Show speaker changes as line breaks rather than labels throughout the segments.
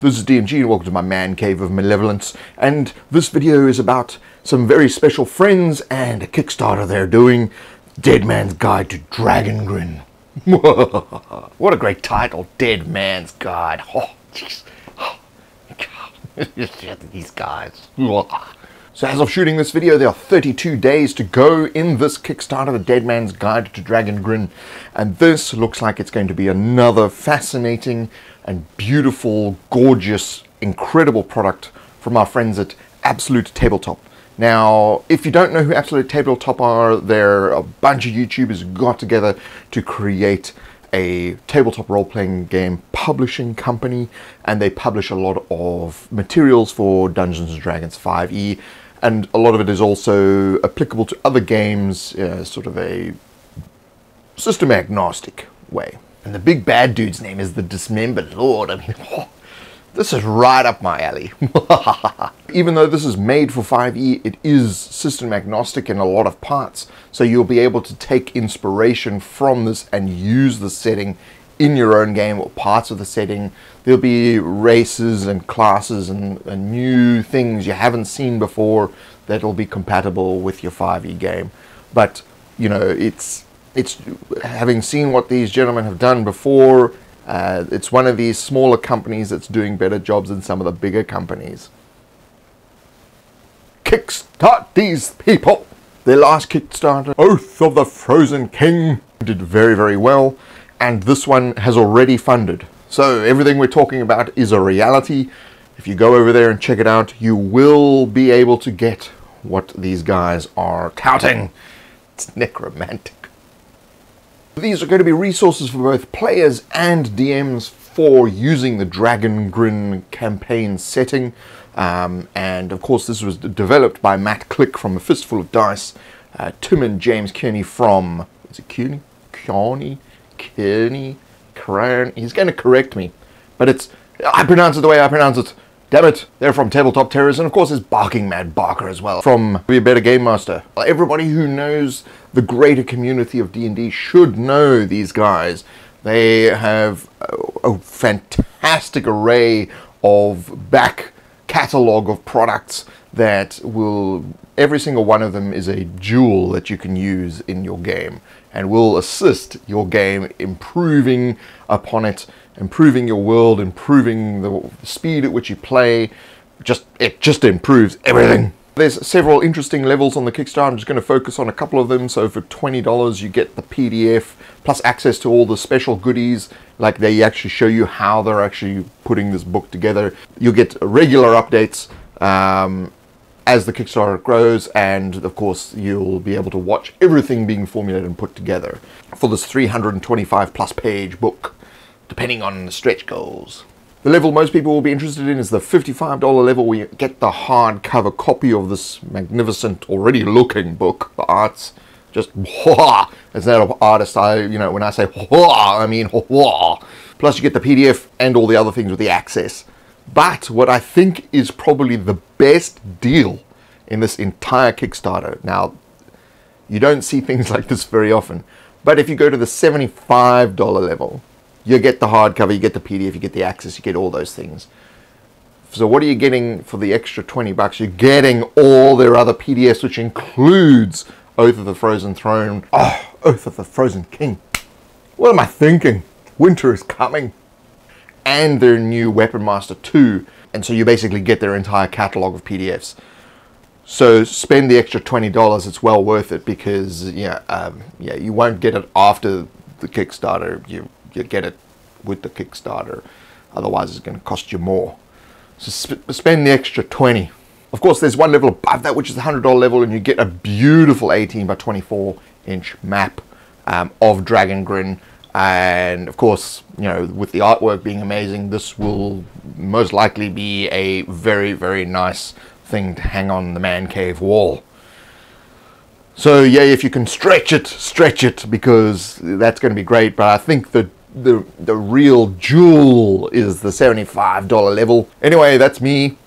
This is DMG and welcome to my man cave of malevolence, and this video is about some very special friends and a Kickstarter they're doing, Dead Man's Guide to Dragongrin. What a great title, Dead Man's Guide. Oh, jeez. Oh, God. These guys. So as of shooting this video, there are 32 days to go in this Kickstarter, the Dead Man's Guide to Dragongrin, and this looks like it's going to be another fascinating and beautiful, gorgeous, incredible product from our friends at Absolute Tabletop. Now, if you don't know who Absolute Tabletop are, they're a bunch of YouTubers who got together to create a tabletop role-playing game publishing company, and they publish a lot of materials for Dungeons & Dragons 5e, and a lot of it is also applicable to other games, sort of a system agnostic way. And the big bad dude's name is the Dismembered Lord. I mean, this is right up my alley. Even though this is made for 5e, it is system agnostic in a lot of parts. So you'll be able to take inspiration from this and use the setting in your own game or parts of the setting. There'll be races and classes and new things you haven't seen before that'll be compatible with your 5e game. But, you know, it's having seen what these gentlemen have done before, it's one of these smaller companies that's doing better jobs than some of the bigger companies. Kickstart these people! Their last Kickstarter, Oath of the Frozen King, did very, very well, and this one has already funded. So everything we're talking about is a reality. If you go over there and check it out, you will be able to get what these guys are touting. It's necromantic. These are going to be resources for both players and DMs for using the Dragongrin campaign setting. And of course this was developed by Matt Click from A Fistful of Dice, Tim and James Kearney from, is it Kearney? Kearney? He's going to correct me, but I pronounce it the way I pronounce it. Damn it, they're from Tabletop Terrors, and of course there's Barking Mad Barker as well, from Be a Better Game Master. Everybody who knows the greater community of D&D should know these guys. They have a fantastic array of back catalogue of products that will, every single one of them is a jewel that you can use in your game and will assist your game improving upon it, improving your world, improving the speed at which you play. It just improves everything. There's several interesting levels on the Kickstarter. I'm just going to focus on a couple of them. So for $20 you get the PDF plus access to all the special goodies, like they actually show you how they're actually putting this book together. You'll get regular updates as the Kickstarter grows, and of course you'll be able to watch everything being formulated and put together for this 325 plus page book, depending on the stretch goals. The level most people will be interested in is the $55 level, where you get the hardcover copy of this magnificent, already looking book. The art's just whoa. As an artist, when I say whoa, I mean whoa. Plus you get the PDF and all the other things with the access. But what I think is probably the best deal in this entire Kickstarter, now you don't see things like this very often, but if you go to the $75 level, you get the hardcover, you get the PDF, you get the access, you get all those things. So what are you getting for the extra 20 bucks? You're getting all their other PDFs, which includes Oath of the Frozen Throne, Oath of the Frozen King. What am I thinking? Winter is coming. And their new Weapon Master 2. And so you basically get their entire catalog of PDFs. So spend the extra $20, it's well worth it, because you won't get it after the Kickstarter. You get it with the Kickstarter, otherwise it's going to cost you more. So spend the extra 20. Of course there's one level above that, which is the $100 level, and you get a beautiful 18 by 24 inch map of Dragongrin. And of course, with the artwork being amazing, this will most likely be a very, very nice thing to hang on the man cave wall. So yeah, if you can stretch it, because that's going to be great. But I think the real jewel is the $75 level. Anyway, that's me,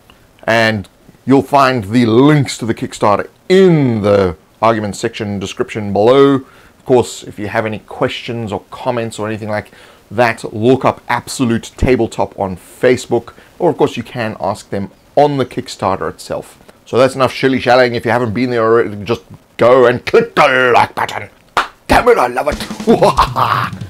and you'll find the links to the Kickstarter in the argument section description below. Of course, if you have any questions or comments or anything like, that, look up Absolute Tabletop on Facebook, or of course you can ask them on the Kickstarter itself. So that's enough shilly-shallying. If you haven't been there already, just go and click the like button. Damn it, I love it.